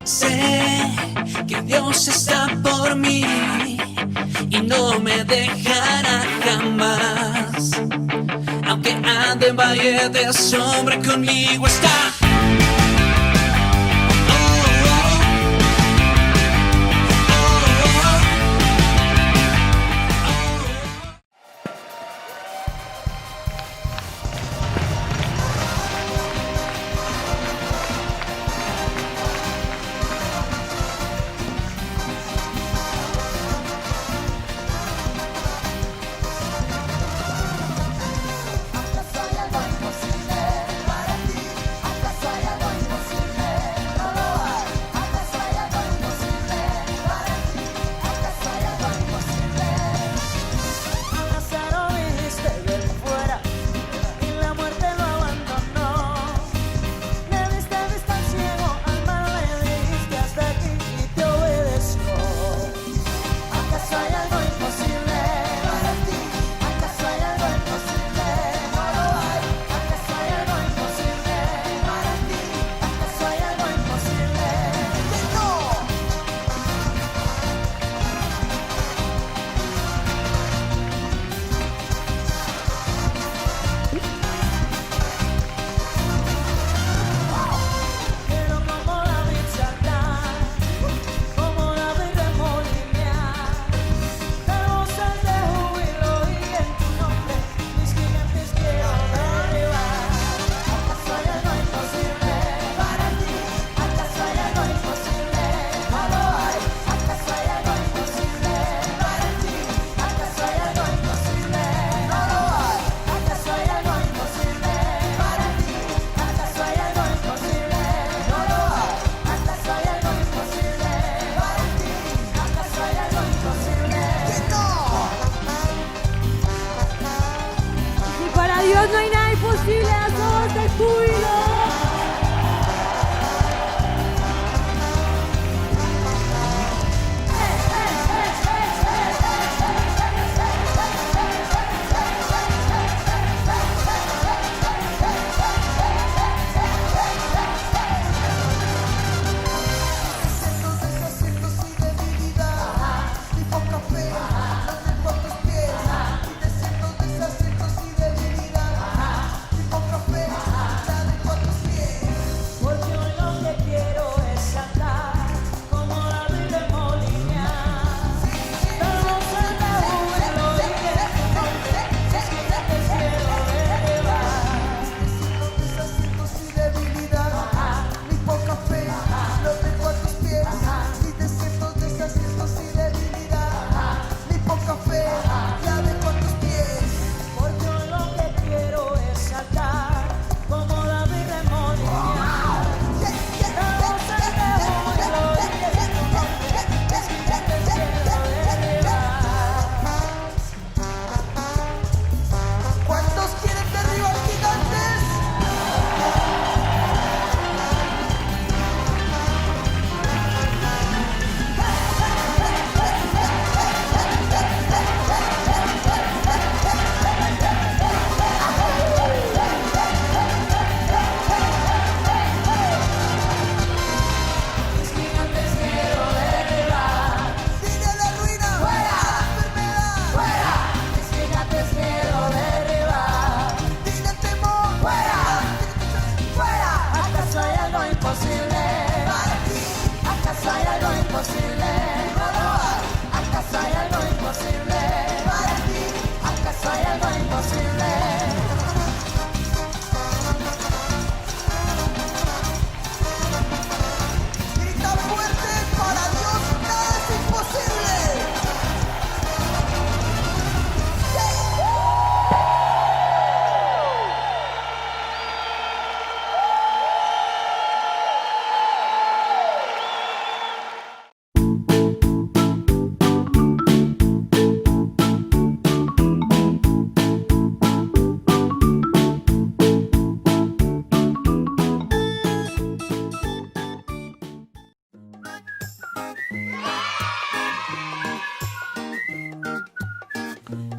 Sé que Dios está por mí y no me dejará jamás. Aunque ande en valle de sombra, conmigo está. Dios no hay nada imposible, a todos de júbilo.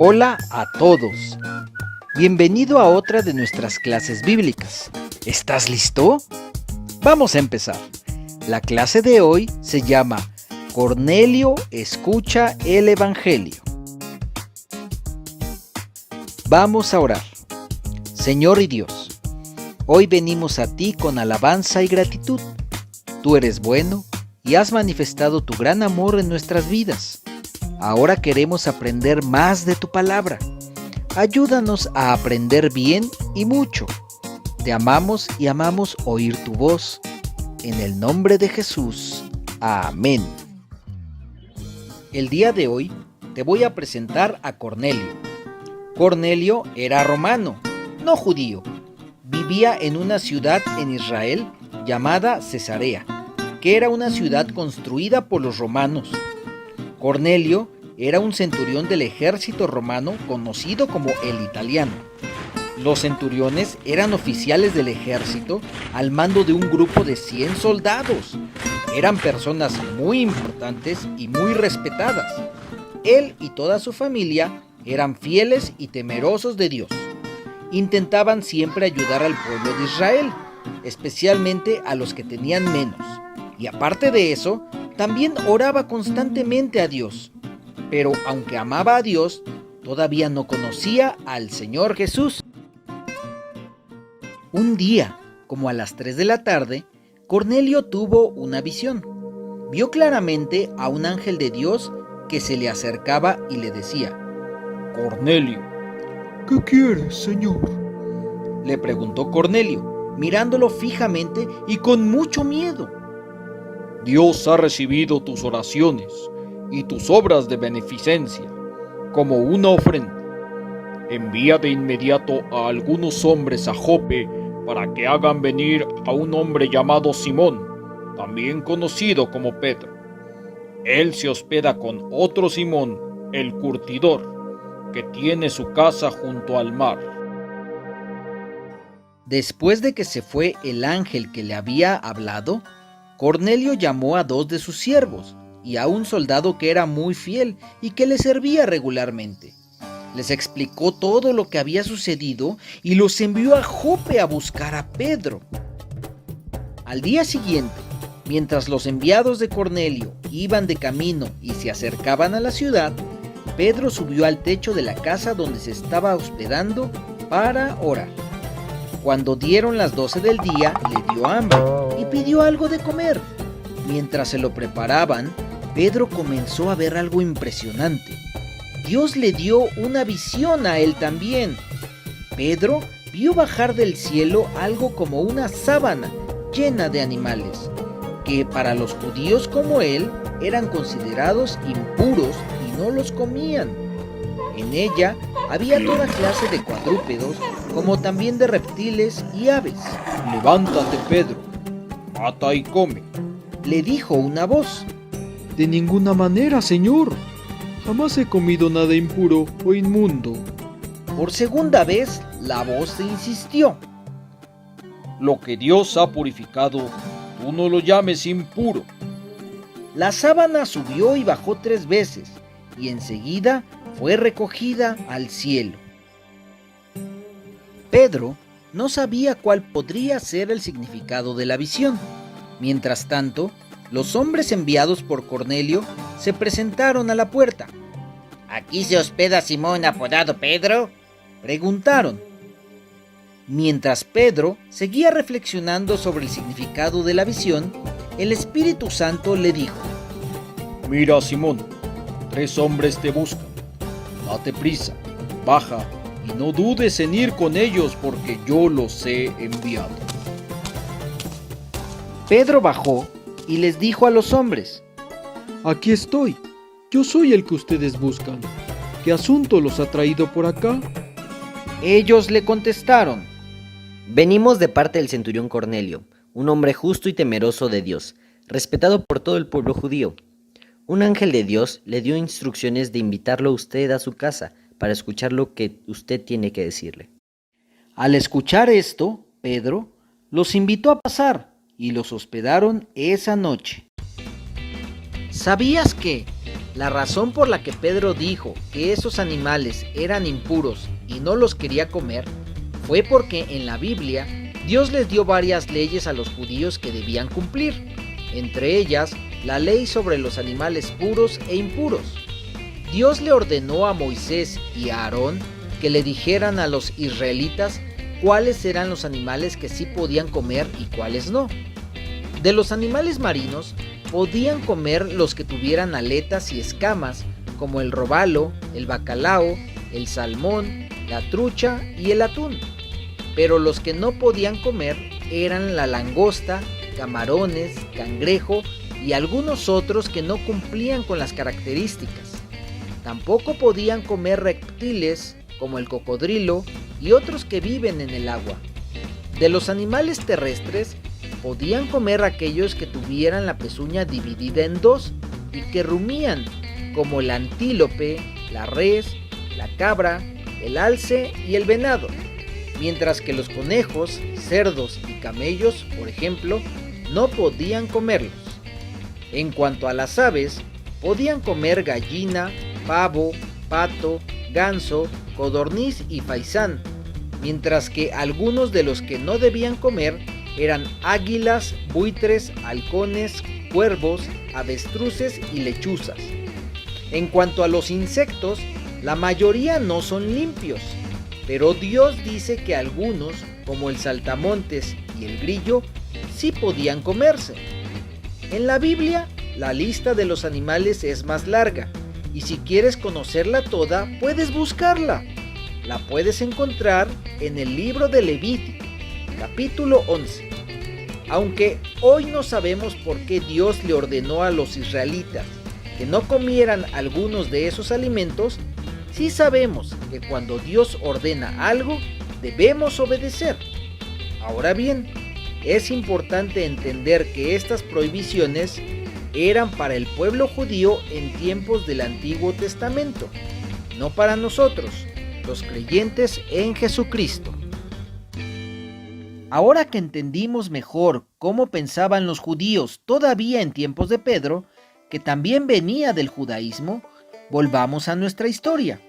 Hola a todos. Bienvenido a otra de nuestras clases bíblicas. ¿Estás listo? Vamos a empezar. La clase de hoy se llama Cornelio escucha el Evangelio. Vamos a orar. Señor y Dios, hoy venimos a ti con alabanza y gratitud. Tú eres bueno y has manifestado tu gran amor en nuestras vidas. Ahora queremos aprender más de tu palabra. Ayúdanos a aprender bien y mucho. Te amamos y amamos oír tu voz. En el nombre de Jesús. Amén. El día de hoy te voy a presentar a Cornelio. Cornelio era romano, no judío. Vivía en una ciudad en Israel llamada Cesarea, que era una ciudad construida por los romanos. Cornelio era un centurión del ejército romano conocido como el italiano. Los centuriones eran oficiales del ejército al mando de un grupo de 100 soldados. Eran personas muy importantes y muy respetadas. Él y toda su familia eran fieles y temerosos de Dios. Intentaban siempre ayudar al pueblo de Israel, especialmente a los que tenían menos. Y aparte de eso, también oraba constantemente a Dios. Pero aunque amaba a Dios, todavía no conocía al Señor Jesús. Un día, como a las 3 de la tarde, Cornelio tuvo una visión. Vio claramente a un ángel de Dios que se le acercaba y le decía: Cornelio. ¿Qué quieres, Señor? Le preguntó Cornelio, mirándolo fijamente y con mucho miedo. Dios ha recibido tus oraciones y tus obras de beneficencia como una ofrenda. Envía de inmediato a algunos hombres a Jope para que hagan venir a un hombre llamado Simón, también conocido como Pedro. Él se hospeda con otro Simón, el curtidor, que tiene su casa junto al mar. Después de que se fue el ángel que le había hablado, Cornelio llamó a 2 de sus siervos y a un soldado que era muy fiel y que le servía regularmente. Les explicó todo lo que había sucedido y los envió a Jope a buscar a Pedro. Al día siguiente, mientras los enviados de Cornelio iban de camino y se acercaban a la ciudad, Pedro subió al techo de la casa donde se estaba hospedando para orar. Cuando dieron las 12 del día, le dio hambre y pidió algo de comer. Mientras se lo preparaban, Pedro comenzó a ver algo impresionante. Dios le dio una visión a él también. Pedro vio bajar del cielo algo como una sábana llena de animales, que para los judíos como él eran considerados impuros y no los comían. En ella había toda clase de cuadrúpedos, como también de reptiles y aves. Levántate, Pedro, mata y come, le dijo una voz. De ninguna manera, Señor. Jamás he comido nada impuro o inmundo. Por segunda vez, la voz insistió. Lo que Dios ha purificado, tú no lo llames impuro. La sábana subió y bajó 3 veces, y enseguida fue recogida al cielo. Pedro no sabía cuál podría ser el significado de la visión. Mientras tanto, los hombres enviados por Cornelio se presentaron a la puerta. ¿Aquí se hospeda Simón apodado Pedro?, preguntaron. Mientras Pedro seguía reflexionando sobre el significado de la visión, el Espíritu Santo le dijo: Mira, Simón, 3 hombres te buscan. Date prisa, baja y no dudes en ir con ellos porque yo los he enviado. Pedro bajó y les dijo a los hombres: Aquí estoy, yo soy el que ustedes buscan. ¿Qué asunto los ha traído por acá? Ellos le contestaron: Venimos de parte del centurión Cornelio, un hombre justo y temeroso de Dios, respetado por todo el pueblo judío. Un ángel de Dios le dio instrucciones de invitarlo a usted a su casa para escuchar lo que usted tiene que decirle. Al escuchar esto, Pedro los invitó a pasar y los hospedaron esa noche. ¿Sabías que la razón por la que Pedro dijo que esos animales eran impuros y no los quería comer fue porque en la Biblia Dios les dio varias leyes a los judíos que debían cumplir? entre ellas la ley sobre los animales puros e impuros. Dios le ordenó a Moisés y a Aarón que le dijeran a los israelitas cuáles eran los animales que sí podían comer y cuáles no. De los animales marinos podían comer los que tuvieran aletas y escamas, como el robalo, el bacalao, el salmón, la trucha y el atún. Pero los que no podían comer eran la langosta, camarones, cangrejo y algunos otros que no cumplían con las características. Tampoco podían comer reptiles como el cocodrilo y otros que viven en el agua. De los animales terrestres podían comer aquellos que tuvieran la pezuña dividida en dos y que rumían, como el antílope, la res, la cabra, el alce y el venado, mientras que los conejos, cerdos y camellos, por ejemplo, no podían comerlos. En cuanto a las aves, podían comer gallina, pavo, pato, ganso, codorniz y faisán, mientras que algunos de los que no debían comer eran águilas, buitres, halcones, cuervos, avestruces y lechuzas. En cuanto a los insectos, la mayoría no son limpios, pero Dios dice que algunos, como el saltamontes y el grillo, sí podían comerse. En la Biblia, la lista de los animales es más larga, y si quieres conocerla toda, puedes buscarla. La puedes encontrar en el libro de Levítico, capítulo 11. Aunque hoy no sabemos por qué Dios le ordenó a los israelitas que no comieran algunos de esos alimentos, sí sabemos que cuando Dios ordena algo, debemos obedecer. Ahora bien, es importante entender que estas prohibiciones eran para el pueblo judío en tiempos del Antiguo Testamento, no para nosotros, los creyentes en Jesucristo. Ahora que entendimos mejor cómo pensaban los judíos todavía en tiempos de Pedro, que también venía del judaísmo, volvamos a nuestra historia.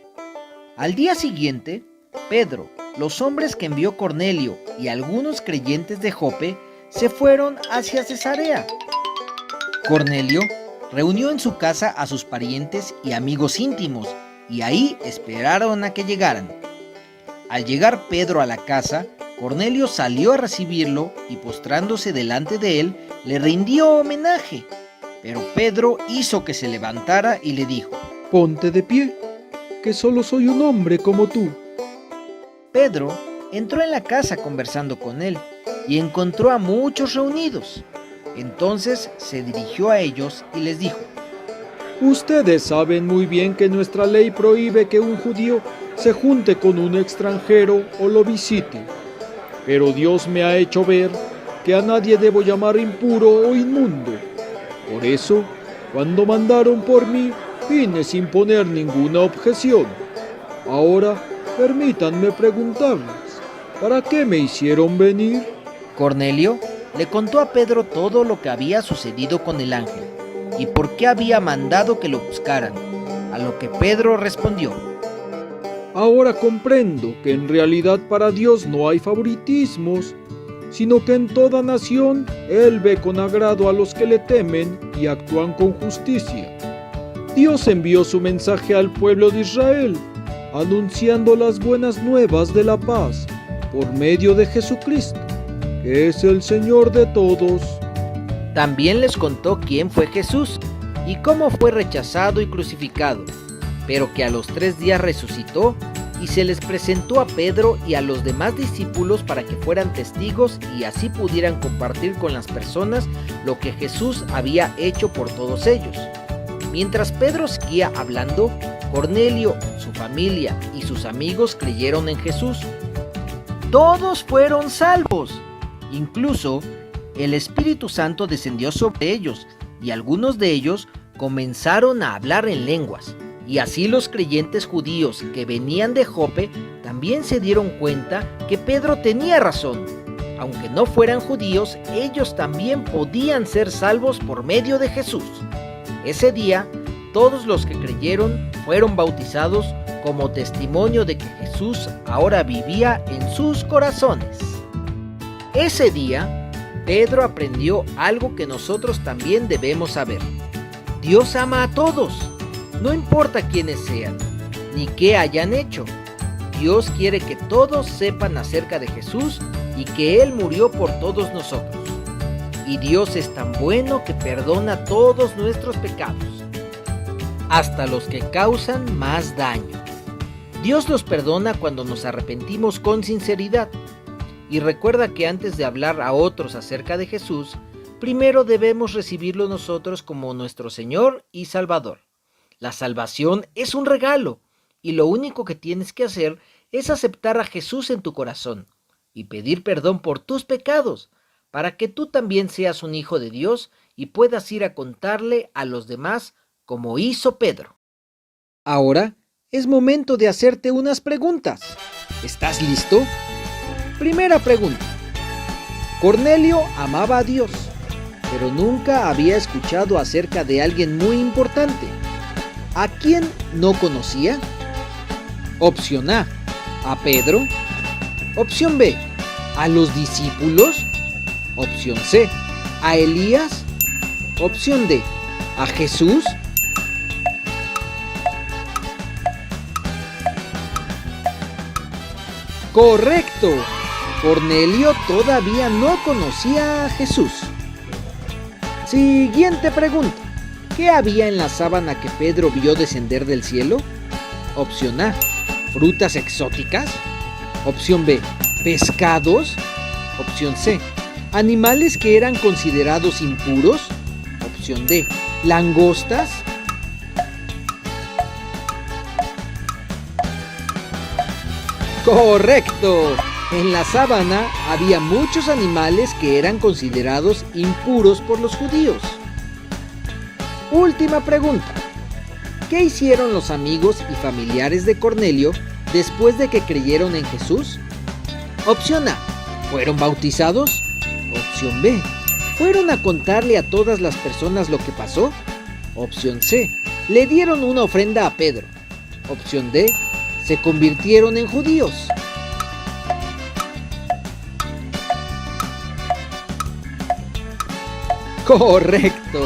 Al día siguiente, Pedro, los hombres que envió Cornelio y algunos creyentes de Jope se fueron hacia Cesarea. Cornelio reunió en su casa a sus parientes y amigos íntimos y ahí esperaron a que llegaran. Al llegar Pedro a la casa, Cornelio salió a recibirlo y postrándose delante de él, le rindió homenaje. Pero Pedro hizo que se levantara y le dijo: Ponte de pie, que solo soy un hombre como tú. Pedro entró en la casa conversando con él y encontró a muchos reunidos. Entonces se dirigió a ellos y les dijo: Ustedes saben muy bien que nuestra ley prohíbe que un judío se junte con un extranjero o lo visite. Pero Dios me ha hecho ver que a nadie debo llamar impuro o inmundo. Por eso, cuando mandaron por mí, vine sin poner ninguna objeción. Ahora, permítanme preguntarles, ¿para qué me hicieron venir? Cornelio le contó a Pedro todo lo que había sucedido con el ángel y por qué había mandado que lo buscaran, a lo que Pedro respondió: Ahora comprendo que en realidad para Dios no hay favoritismos, sino que en toda nación Él ve con agrado a los que le temen y actúan con justicia. Dios envió su mensaje al pueblo de Israel, anunciando las buenas nuevas de la paz por medio de Jesucristo, que es el Señor de todos. También les contó quién fue Jesús y cómo fue rechazado y crucificado, pero que a los 3 días resucitó y se les presentó a Pedro y a los demás discípulos para que fueran testigos y así pudieran compartir con las personas lo que Jesús había hecho por todos ellos. Mientras Pedro seguía hablando, Cornelio, su familia y sus amigos creyeron en Jesús. Todos fueron salvos. Incluso el Espíritu Santo descendió sobre ellos y algunos de ellos comenzaron a hablar en lenguas. Y así los creyentes judíos que venían de Jope también se dieron cuenta que Pedro tenía razón. Aunque no fueran judíos, ellos también podían ser salvos por medio de Jesús. Ese día, todos los que creyeron fueron bautizados como testimonio de que Jesús ahora vivía en sus corazones. Ese día, Pedro aprendió algo que nosotros también debemos saber. Dios ama a todos, no importa quiénes sean, ni qué hayan hecho. Dios quiere que todos sepan acerca de Jesús y que Él murió por todos nosotros. Y Dios es tan bueno que perdona todos nuestros pecados, hasta los que causan más daño. Dios los perdona cuando nos arrepentimos con sinceridad. Y recuerda que antes de hablar a otros acerca de Jesús, primero debemos recibirlo nosotros como nuestro Señor y Salvador. La salvación es un regalo, y lo único que tienes que hacer es aceptar a Jesús en tu corazón y pedir perdón por tus pecados, para que tú también seas un hijo de Dios y puedas ir a contarle a los demás como hizo Pedro. Ahora es momento de hacerte unas preguntas. ¿Estás listo? Primera pregunta. Cornelio amaba a Dios, pero nunca había escuchado acerca de alguien muy importante. ¿A quién no conocía? Opción A, a Pedro. Opción B, a los discípulos. Opción C, a Elías. Opción D, a Jesús. Correcto. Cornelio todavía no conocía a Jesús. Siguiente pregunta. ¿Qué había en la sábana que Pedro vio descender del cielo? Opción A, frutas exóticas. Opción B, pescados. Opción C, animales que eran considerados impuros. Opción D, langostas. Correcto. En la sábana había muchos animales que eran considerados impuros por los judíos. Última pregunta. ¿Qué hicieron los amigos y familiares de Cornelio después de que creyeron en Jesús? Opción A, ¿fueron bautizados? Opción B, ¿fueron a contarle a todas las personas lo que pasó? Opción C, le dieron una ofrenda a Pedro. Opción D, se convirtieron en judíos. Correcto.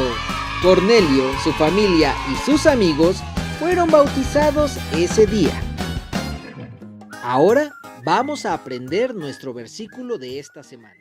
Cornelio, su familia y sus amigos fueron bautizados ese día. Ahora vamos a aprender nuestro versículo de esta semana.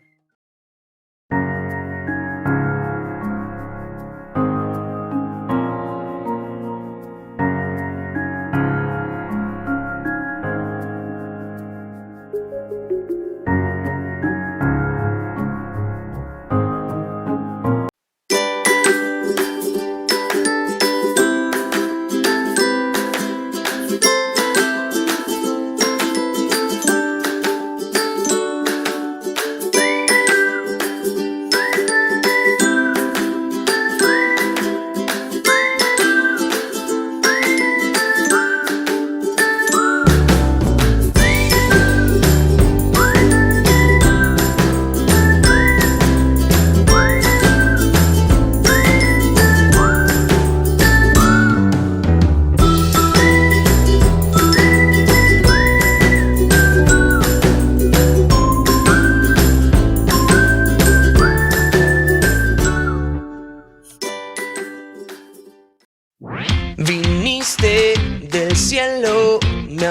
Viniste del cielo, me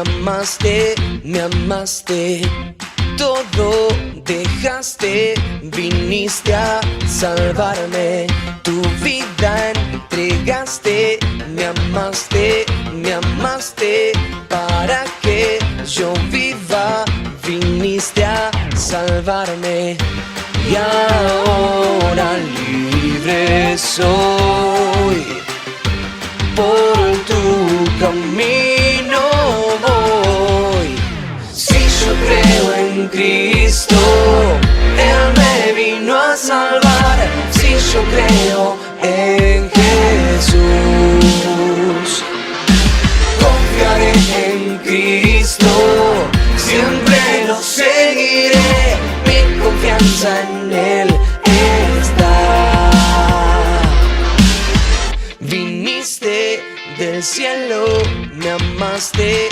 amaste, todo dejaste, viniste a salvarme, tu vida entregaste, me amaste, para que yo viva, viniste a salvarme, y ahora libre soy. Por tu camino voy. Si yo creo en Cristo, Él me vino a salvar. Si yo creo en Jesús, confiaré en Cristo, siempre lo seguiré. Mi confianza en Él está. Viniste del cielo, me amaste,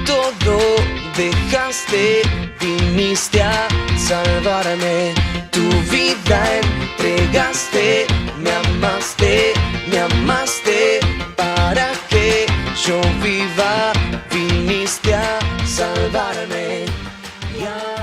todo dejaste, viniste a salvarme. Tu vida entregaste, me amaste para que yo viva, viniste a salvarme. Y ahora...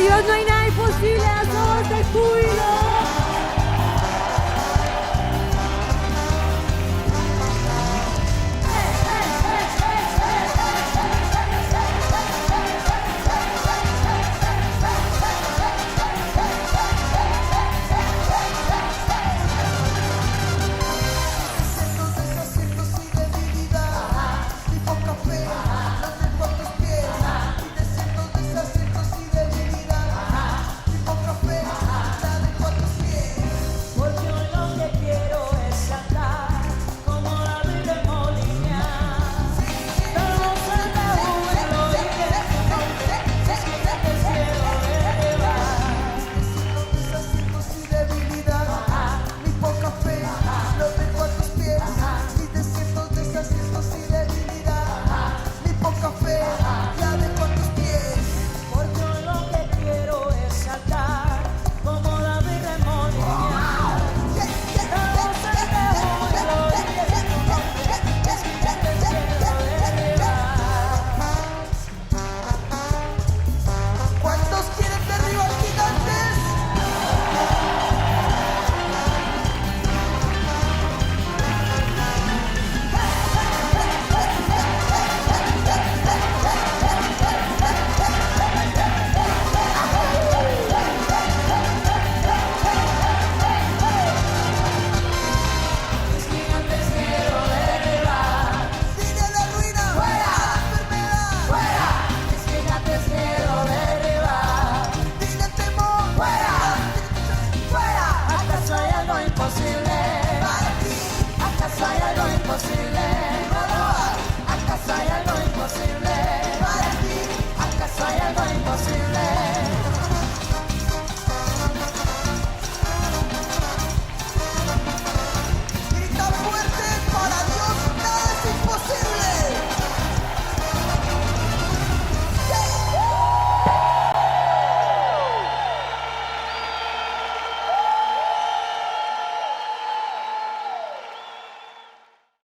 Dios no hay nada imposible.